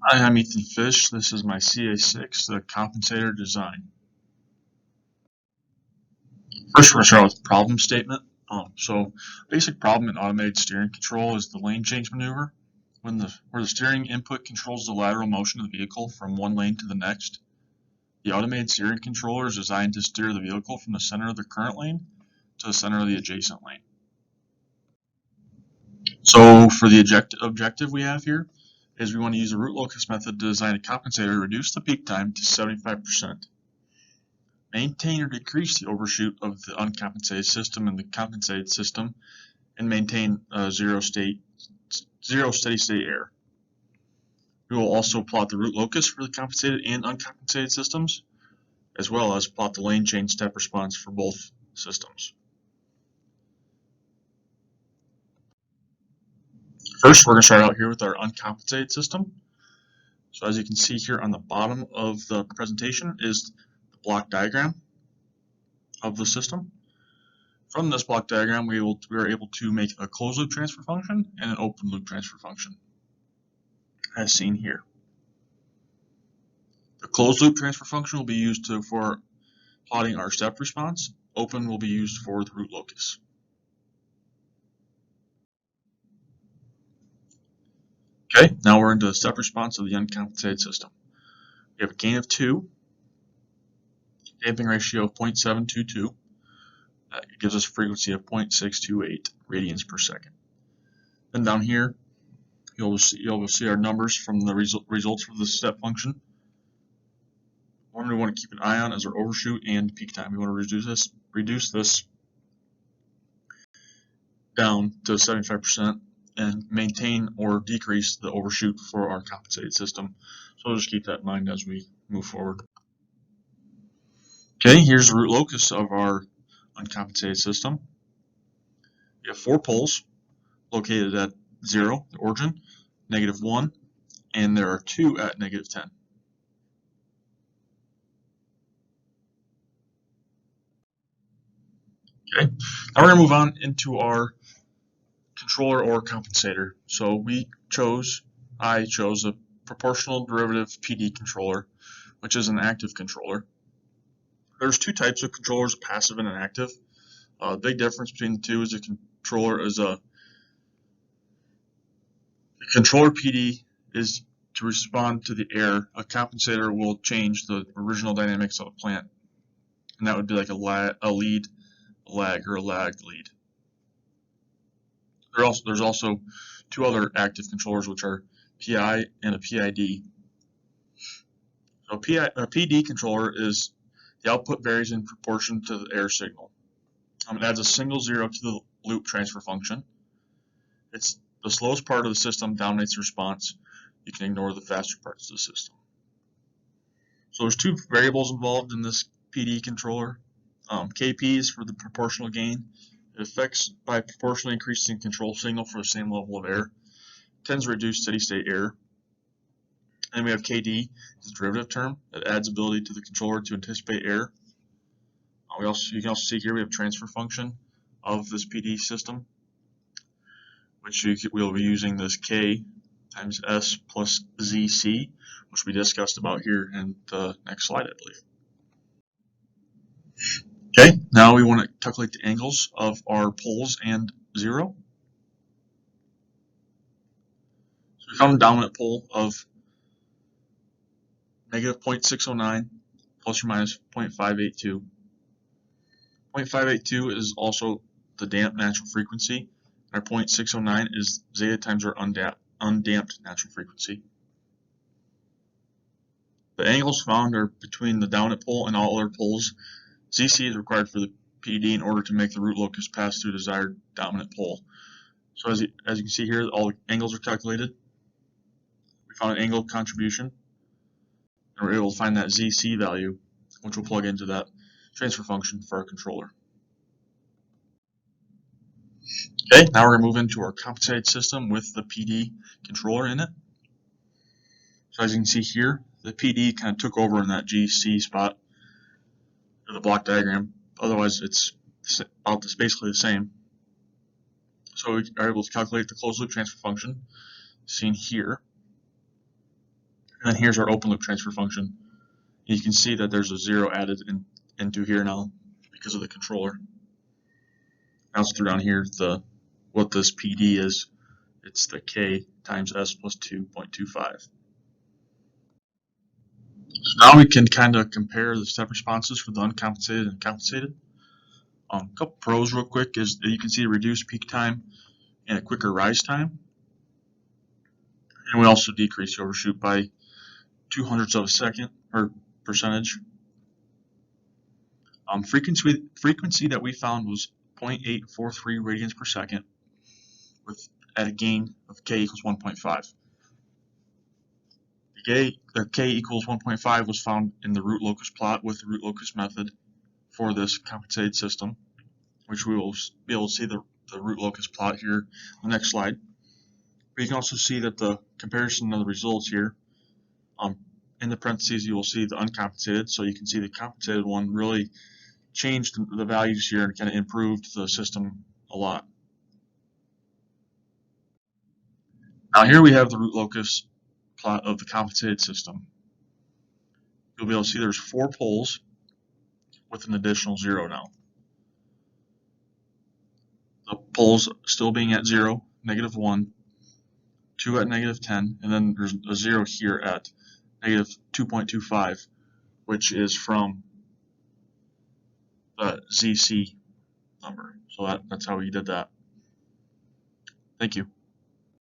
Hi, I'm Ethan Fish. This is my CA6, the Compensator design. First, we're going to start with the problem statement. Basic problem in automated steering control is the lane change maneuver, where the steering input controls the lateral motion of the vehicle from one lane to the next. The automated steering controller is designed to steer the vehicle from the center of the current lane to the center of the adjacent lane. So for the objective we have here is we want to use the root locus method to design a compensator to reduce the peak time to 75%. Maintain or decrease the overshoot of the uncompensated system and the compensated system, and maintain zero steady state error. We will also plot the root locus for the compensated and uncompensated systems, as well as plot the lane change step response for both systems. First, we're going to start out here with our uncompensated system. So as you can see here on the bottom of the presentation is the block diagram of the system. From this block diagram, we are able to make a closed loop transfer function and an open loop transfer function, as seen here. The closed loop transfer function will be used for plotting our step response. Open will be used for the root locus. Okay, now we're into the step response of the uncompensated system. We have a gain of 2, damping ratio of 0.722. That gives us a frequency of 0.628 radians per second. Then down here, you'll see our numbers from the results for the step function. One we want to keep an eye on is our overshoot and peak time. We want to reduce this down to 75% and maintain or decrease the overshoot for our compensated system. So we'll just keep that in mind as we move forward. Okay, here's the root locus of our uncompensated system. We have 4 poles located at 0, the origin, -1, and there are 2 at -10. Okay, now we're going to move on into our controller or compensator. So I chose a proportional derivative PD controller, which is an active controller. There's 2 types of controllers, passive and an active. The big difference between the two is the controller PD is to respond to the error. A compensator will change the original dynamics of a plant, and that would be like a lead, a lag, or a lagged lead. There's also 2 other active controllers, which are PI and a PID. So a PD controller is the output varies in proportion to the error signal. It adds a single 0 to the loop transfer function. It's the slowest part of the system dominates the response. You can ignore the faster parts of the system. So there's 2 variables involved in this PD controller. KP is for the proportional gain. It affects by proportionally increasing control signal for the same level of error. It tends to reduce steady state error. And we have KD, is a derivative term that adds ability to the controller to anticipate error. You can also see here we have transfer function of this PD system, which we'll be using this K times S plus ZC, which we discussed about here in the next slide, I believe. Okay, now we want to calculate the angles of our poles and 0. So we found a dominant pole of -0.609 plus or minus 0.582. 0.582 is also the damped natural frequency. Our 0.609 is zeta times our undamped natural frequency. The angles found are between the dominant pole and all other poles. ZC is required for the PD in order to make the root locus pass through the desired dominant pole. So as you can see here, all the angles are calculated. We found an angle contribution, and we're able to find that ZC value, which we'll plug into that transfer function for our controller. Okay, now we're going to move into our compensated system with the PD controller in it. So as you can see here, the PD kind of took over in that GC spot of the block diagram. Otherwise, it's basically the same. So we are able to calculate the closed loop transfer function seen here. And then here's our open loop transfer function. You can see that there's a 0 added into here now because of the controller. I also threw down here what this PD is. It's the K times S plus 2.25. So now we can kind of compare the step responses for the uncompensated and compensated. A couple pros real quick is that you can see reduced peak time and a quicker rise time. And we also decrease the overshoot by 0.02 of a second or percentage. Frequency that we found was 0.843 radians per second at a gain of K equals 1.5. The K equals 1.5 was found in the root locus plot with the root locus method for this compensated system, which we will be able to see the root locus plot here on the next slide. But you can also see that the comparison of the results here, in the parentheses you will see the uncompensated, so you can see the compensated one really changed the values here and kind of improved the system a lot. Now here we have the root locus plot of the compensated system. You'll be able to see there's 4 poles with an additional 0 now. The poles still being at 0, -1, 2 at -10, and then there's a 0 here at -2.25, which is from the ZC number. So that's how we did that. Thank you.